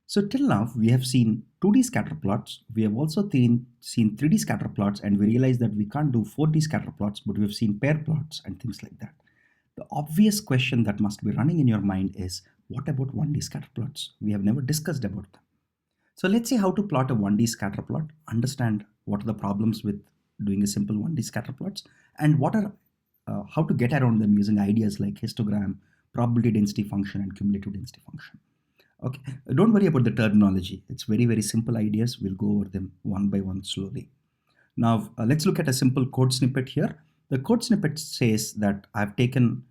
So till now, we have seen 2D scatter plots. We have also seen 3D scatter plots, and we realized that we can't do 4D scatter plots, but we have seen pair plots and things like that. The obvious question that must be running in your mind is, what about 1D scatter plots? We have never discussed about them. So let's see how to plot a 1D scatter plot, understand what are the problems with doing a simple 1D scatter plots, and what are how to get around them using ideas like histogram, probability density function, and cumulative density function. Okay, don't worry about the terminology. It's very, very simple ideas. We'll go over them one by one slowly. Now, let's look at a simple code snippet here. The code snippet says that I'm taking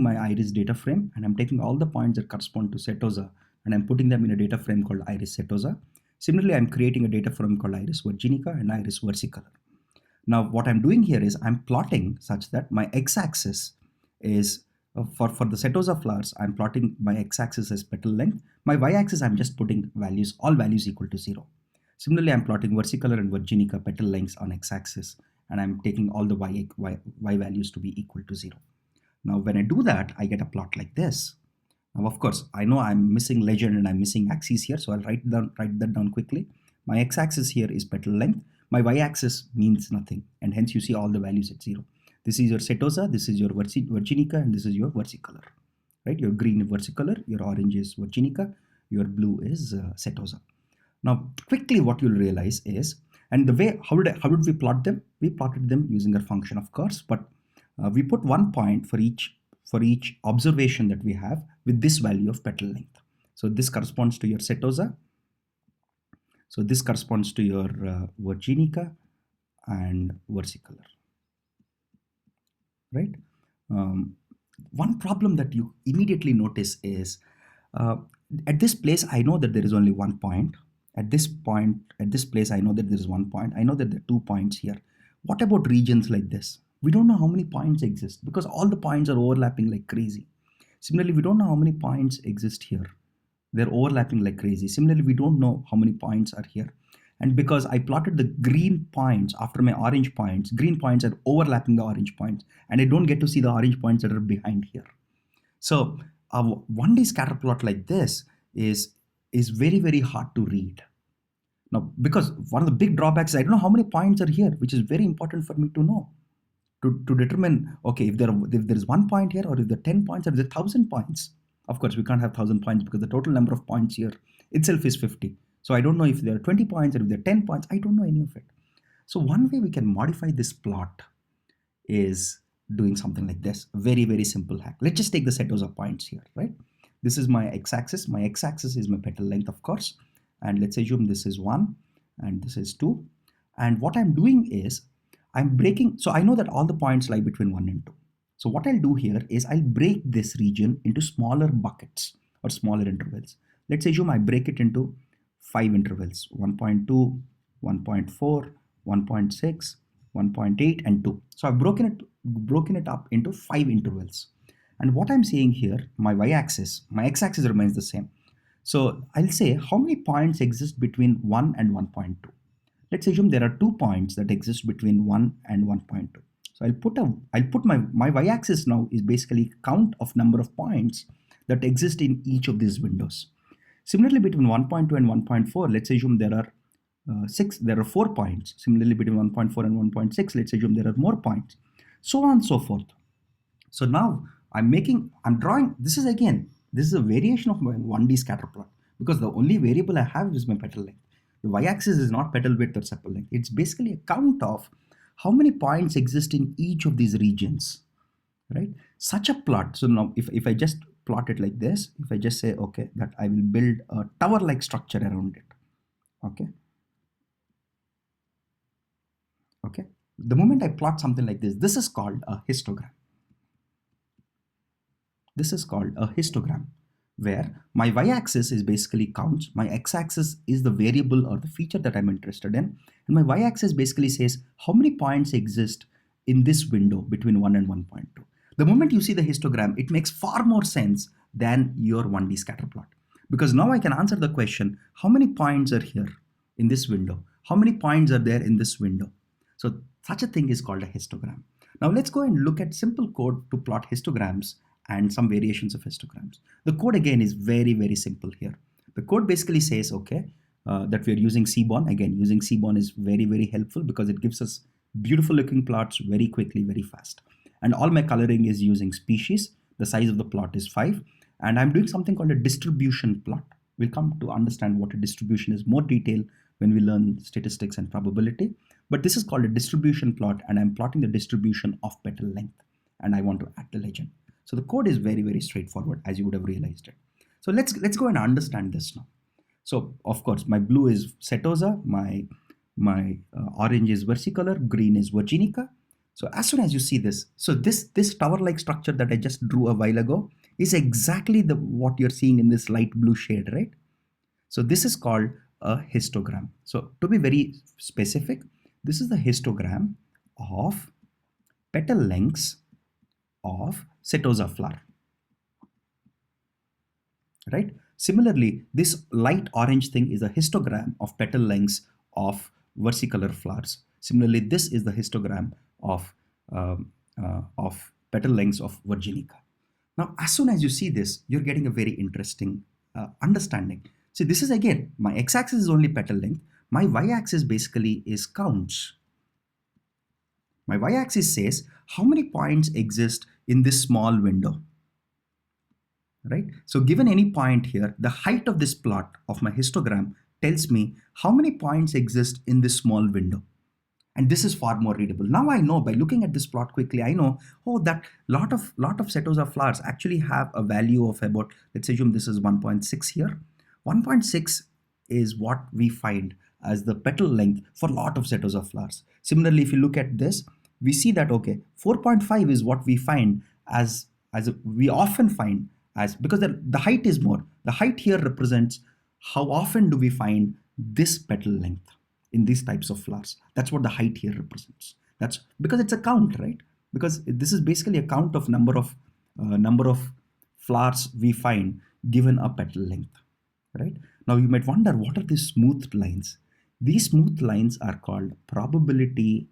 my iris data frame and I'm taking all the points that correspond to setosa and I'm putting them in a data frame called iris setosa. Similarly, I'm creating a data frame called iris virginica and iris versicolor. Now, what I'm doing here is I'm plotting such that my x-axis is for the setosa flowers, I'm plotting my x-axis as petal length. My y-axis, I'm just putting values, all values equal to 0. Similarly, I'm plotting versicolor and virginica petal lengths on x-axis, and I'm taking all the y values to be equal to 0. Now, when I do that, I get a plot like this. Now, of course, I know I'm missing legend and I'm missing axes here, so I'll write that down quickly. My x-axis here is petal length. My y-axis means nothing, and hence you see all the values at 0. This is your setosa, this is your virginica, and this is your versicolor, right? Your green is versicolor, your orange is virginica, your blue is setosa. Now, quickly what you'll realize is, and the way, how did we plot them? We plotted them using a function, of course, but we put 1 point for each observation that we have with this value of petal length. So this corresponds to your setosa. So this corresponds to your virginica and versicolor. Right? One problem that you immediately notice is at this place, I know that there is only 1 point. At this place, I know that there is 1 point. I know that there are 2 points here. What about regions like this? We don't know how many points exist because all the points are overlapping like crazy. Similarly, we don't know how many points exist here. They're overlapping like crazy. Similarly, we don't know how many points are here. And because I plotted the green points after my orange points, green points are overlapping the orange points, and I don't get to see the orange points that are behind here. So a 1D scatter plot like this is very, very hard to read. Now, because one of the big drawbacks is I don't know how many points are here, which is very important for me to know. To determine, okay, if there is 1 point here, or if there are 10 points, or if there are 1,000 points. Of course, we can't have 1,000 points because the total number of points here itself is 50. So I don't know if there are 20 points or if there are 10 points. I don't know any of it. So one way we can modify this plot is doing something like this. Very, very simple hack. Let's just take the setosa points here, right? This is my x-axis. My x-axis is my petal length, of course. And let's assume this is 1 and this is 2. And what I'm doing is I'm breaking. So I know that all the points lie between 1 and 2. So what I'll do here is I'll break this region into smaller buckets or smaller intervals. Let's assume I break it into 5 intervals, 1.2, 1.4, 1.6, 1.8, and 2. So I've broken it up into 5 intervals. And what I'm saying here, my y-axis, my x-axis remains the same. So I'll say how many points exist between 1 and 1.2. Let's assume there are 2 points that exist between 1 and 1.2. So I'll put my y-axis now is basically count of number of points that exist in each of these windows. Similarly, between 1.2 and 1.4, let's assume there are 4 points. Similarly, between 1.4 and 1.6, let's assume there are more points. So on and so forth. So now I'm drawing, this is a variation of my 1D scatter plot because the only variable I have is my petal length. The y-axis is not petal width or sepal length. It's basically a count of how many points exist in each of these regions, right? Such a plot. So now if I just plot it like this, if I just say, okay, that I will build a tower-like structure around it, okay? Okay. The moment I plot something like this is called a histogram. This is called a histogram, where my y-axis is basically counts, my x-axis is the variable or the feature that I'm interested in, and my y-axis basically says how many points exist in this window between 1 and 1.2. The moment you see the histogram, it makes far more sense than your 1D scatter plot. Because now I can answer the question, how many points are here in this window? How many points are there in this window? So such a thing is called a histogram. Now let's go and look at simple code to plot histograms and some variations of histograms. The code again is very, very simple here. The code basically says, okay, that we are using Seaborn. Again, using Seaborn is very, very helpful because it gives us beautiful looking plots very quickly, very fast. And all my coloring is using species. The size of the plot is 5. And I'm doing something called a distribution plot. We'll come to understand what a distribution is more detail when we learn statistics and probability. But this is called a distribution plot, and I'm plotting the distribution of petal length. And I want to add the legend. So the code is very, very straightforward, as you would have realized it. So let's go and understand this now. So of course, my blue is setosa, my orange is versicolor, green is virginica. So as soon as you see this, so this tower-like structure that I just drew a while ago is exactly what you're seeing in this light blue shade, right? So this is called a histogram. So to be very specific, this is the histogram of petal lengths of setosa flower, right? Similarly, this light orange thing is a histogram of petal lengths of versicolor flowers. Similarly, this is the histogram of petal lengths of virginica. Now, as soon as you see this, you're getting a very interesting understanding. See, this is again, my x-axis is only petal length. My y-axis basically is counts. My y-axis says how many points exist in this small window, right? So given any point here, the height of this plot of my histogram tells me how many points exist in this small window. And this is far more readable. Now I know by looking at this plot quickly, I know, oh, that lot of setosa flowers actually have a value of about, let's assume this is 1.6 here. 1.6 is what we find as the petal length for a lot of setosa flowers. Similarly, if you look at this, we see that, okay, 4.5 is what we find we often find as, because the height is more. The height here represents how often do we find this petal length in these types of flowers. That's what the height here represents. That's because it's a count, right? Because this is basically a count of number of flowers we find given a petal length, right? Now you might wonder, what are these smoothed lines? These smooth lines are called probability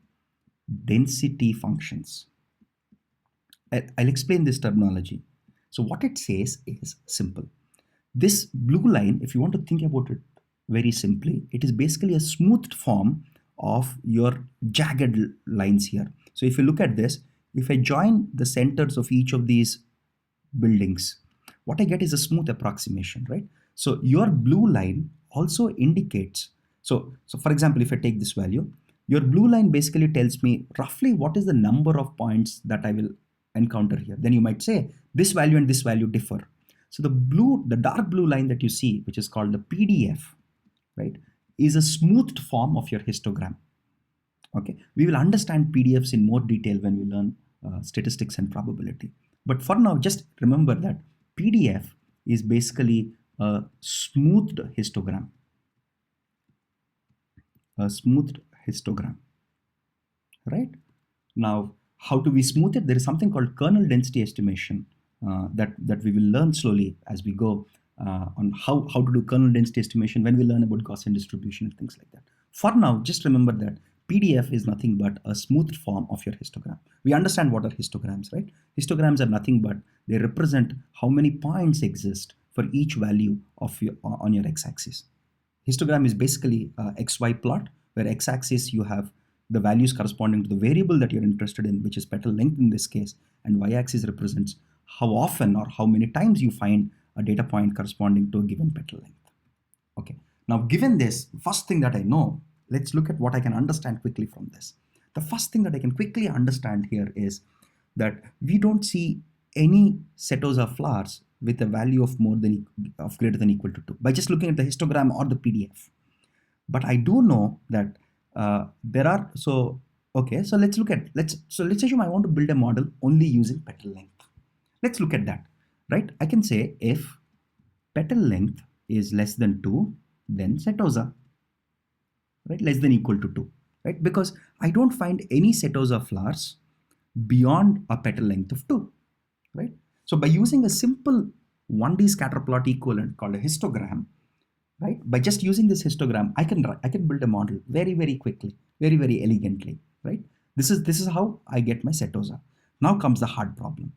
density functions. I'll explain this terminology. So what it says is simple. This blue line, if you want to think about it very simply, it is basically a smoothed form of your jagged lines here. So if you look at this, if I join the centers of each of these buildings, what I get is a smooth approximation, right? So your blue line also indicates, so for example, if I take this value, your blue line basically tells me roughly what is the number of points that I will encounter here. Then you might say this value and this value differ. So the dark blue line that you see, which is called the PDF, right, is a smoothed form of your histogram. Okay, we will understand PDFs in more detail when we learn statistics and probability. But for now, just remember that PDF is basically a smoothed histogram. A smoothed histogram, right? Now, how do we smooth it? There is something called kernel density estimation that we will learn slowly as we go on how to do kernel density estimation when we learn about Gaussian distribution and things like that. For now, just remember that PDF is nothing but a smoothed form of your histogram. We understand what are histograms, right? Histograms are nothing but they represent how many points exist for each value of on your x-axis. Histogram is basically a XY plot where x-axis you have the values corresponding to the variable that you're interested in, which is petal length in this case, and y-axis represents how often or how many times you find a data point corresponding to a given petal length. Okay, now given this, first thing that I know, let's look at what I can understand quickly from this. The first thing that I can quickly understand here is that we don't see any setosa flowers with a value of greater than equal to 2 by just looking at the histogram or the PDF. But I do know that there are, so let's assume I want to build a model only using petal length. Let's look at that, right? I can say if petal length is less than 2, then setosa, right? Less than equal to 2, right? Because I don't find any setosa flowers beyond a petal length of 2, right? So by using a simple 1D scatter plot equivalent called a histogram, right? By just using this histogram, I can build a model very, very quickly, very, very elegantly, right? This is how I get my setosa. Now comes the hard problem.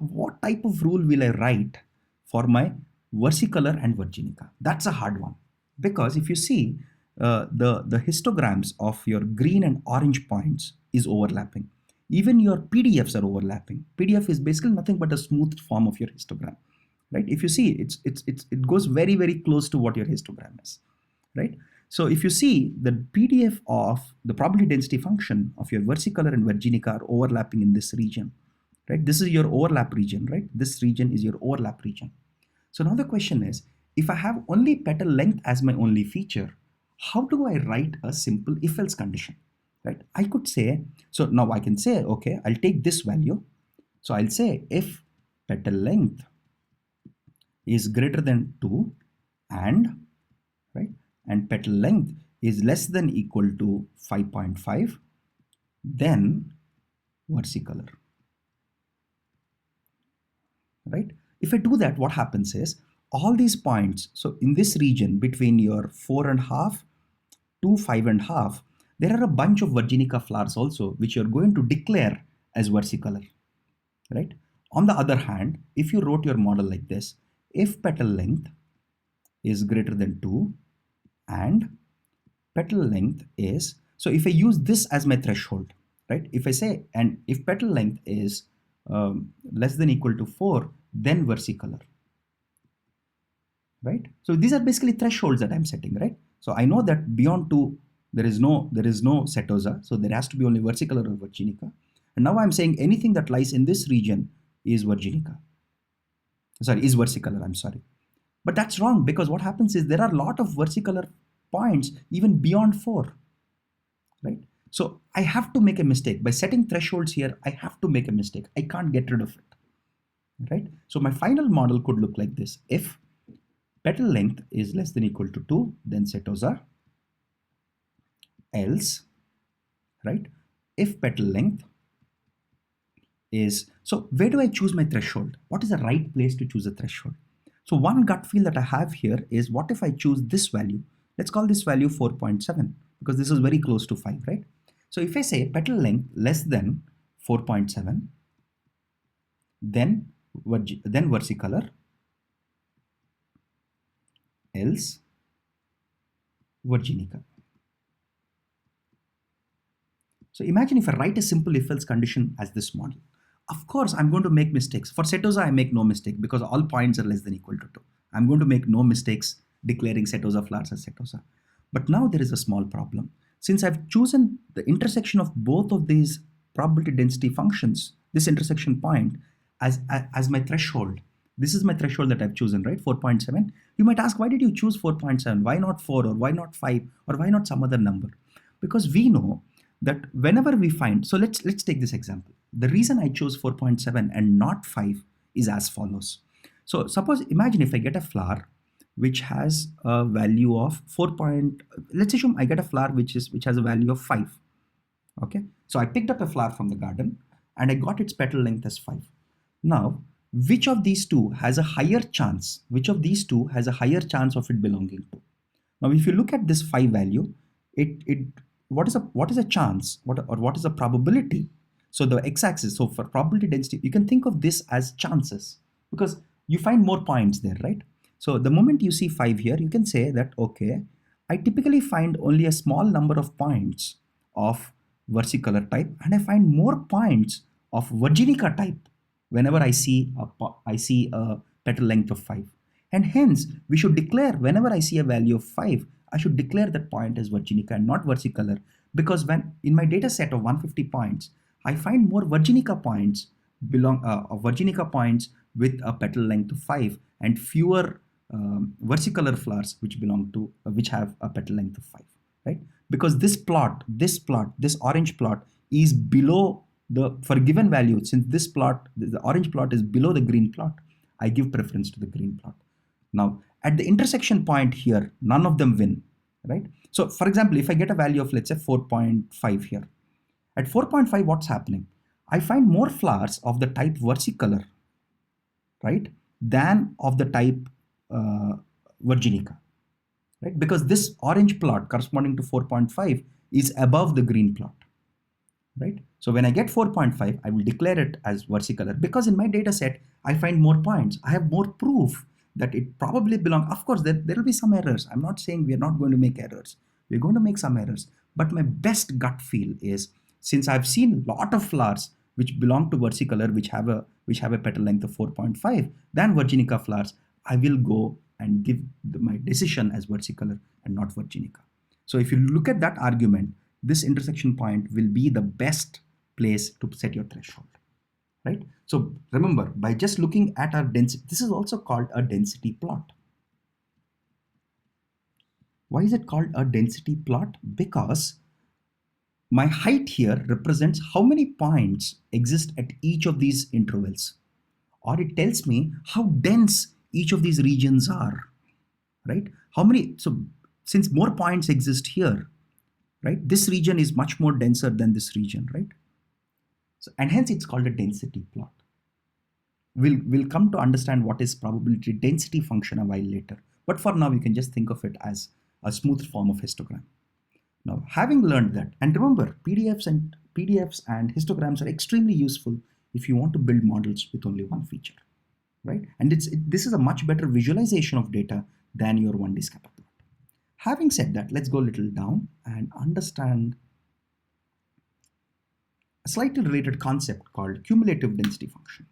What type of rule will I write for my versicolor and virginica. That's a hard one, because if you see, the histograms of your green and orange points is overlapping. Even your PDFs are overlapping. PDF is basically nothing but a smooth form of your histogram, right? If you see, it goes very, very close to what your histogram is, right? So if you see, the PDF of the probability density function of your versicolor and virginica are overlapping in this region, right? This is your overlap region, right? This region is your overlap region. So now the question is, if I have only petal length as my only feature, how do I write a simple if-else condition, right? I could say, so now I can say, okay, I'll take this value. So I'll say if petal length is greater than 2 and, right, and petal length is less than equal to 5.5, then versicolor, right? If I do that, what happens is all these points, so in this region between your 4.5 to 5.5, there are a bunch of virginica flowers also, which you're going to declare as versicolor, right? On the other hand, if you wrote your model like this, if petal length is greater than 2 and petal length is, so if I use this as my threshold, right? If I say, and if petal length is less than equal to 4, then versicolor, right? So these are basically thresholds that I'm setting, right? So I know that beyond 2, there is no setosa, so there has to be only versicolor or virginica. And now I'm saying anything that lies in this region is virginica. Sorry, is versicolor, I'm sorry. But that's wrong, because what happens is there are a lot of versicolor points even beyond 4, right? So I have to make a mistake. By setting thresholds here, I have to make a mistake. I can't get rid of it, right? So my final model could look like this. If petal length is less than equal to 2, then setosa, else, right? If petal length is, so where do I choose my threshold? What is the right place to choose a threshold? So one gut feel that I have here is, what if I choose this value? Let's call this value 4.7, because this is very close to 5, right? So if I say petal length less than 4.7, then versicolor, else virginica. So imagine if I write a simple if-else condition as this model. Of course, I'm going to make mistakes. For setosa, I make no mistake because all points are less than equal to 2. I'm going to make no mistakes declaring setosa flowers as setosa. But now there is a small problem. Since I've chosen the intersection of both of these probability density functions, this intersection point, as my threshold, this is my threshold that I've chosen, right? 4.7. You might ask, why did you choose 4.7? Why not 4, or why not 5, or why not some other number? Because we know that whenever we find, so let's take this example. The reason I chose 4.7 and not 5 is as follows. So suppose, imagine if I get a flower which has a value of let's assume I get a flower which has a value of 5. Okay, so I picked up a flower from the garden and I got its petal length as 5. Now, which of these two has a higher chance? Which of these two has a higher chance of it belonging to? Now, if you look at this 5 value, what is a chance? What is a probability? So the x-axis, so for probability density, you can think of this as chances, because you find more points there, right? So the moment you see 5 here, you can say that, okay, I typically find only a small number of points of versicolor type, and I find more points of virginica type whenever I see a petal length of 5. And hence, we should declare, whenever I see a value of 5, I should declare that point as virginica and not versicolor, because when in my data set of 150 points, I find more virginica points with a petal length of 5 and fewer versicolor flowers which have a petal length of 5, right? Because this orange plot is below for a given value. Since the orange plot is below the green plot, I give preference to the green plot. Now, at the intersection point here, none of them win, right? So for example, if I get a value of, let's say, 4.5 here, at 4.5, what's happening? I find more flowers of the type versicolor, right, than of the type virginica, right? Because this orange plot corresponding to 4.5 is above the green plot, right? So when I get 4.5, I will declare it as versicolor, because in my data set, I find more points. I have more proof that it probably belongs. Of course, there will be some errors. I'm not saying we're not going to make errors. We're going to make some errors. But my best gut feel is, since I've seen a lot of flowers which belong to versicolor, which have a petal length of 4.5 than virginica flowers, I will go and give my decision as versicolor and not virginica. So if you look at that argument, this intersection point will be the best place to set your threshold, right? So remember, by just looking at our density, this is also called a density plot. Why is it called a density plot? Because my height here represents how many points exist at each of these intervals, or it tells me how dense each of these regions are, right? How many, so since more points exist here, right, this region is much more denser than this region, right? So, and hence it's called a density plot. We'll come to understand what is probability density function a while later. But for now, you can just think of it as a smooth form of histogram. Now, having learned that, and remember, PDFs and histograms are extremely useful if you want to build models with only one feature, right? And this is a much better visualization of data than your 1D scatter plot. Having said that, let's go a little down and understand a slightly related concept called cumulative density function.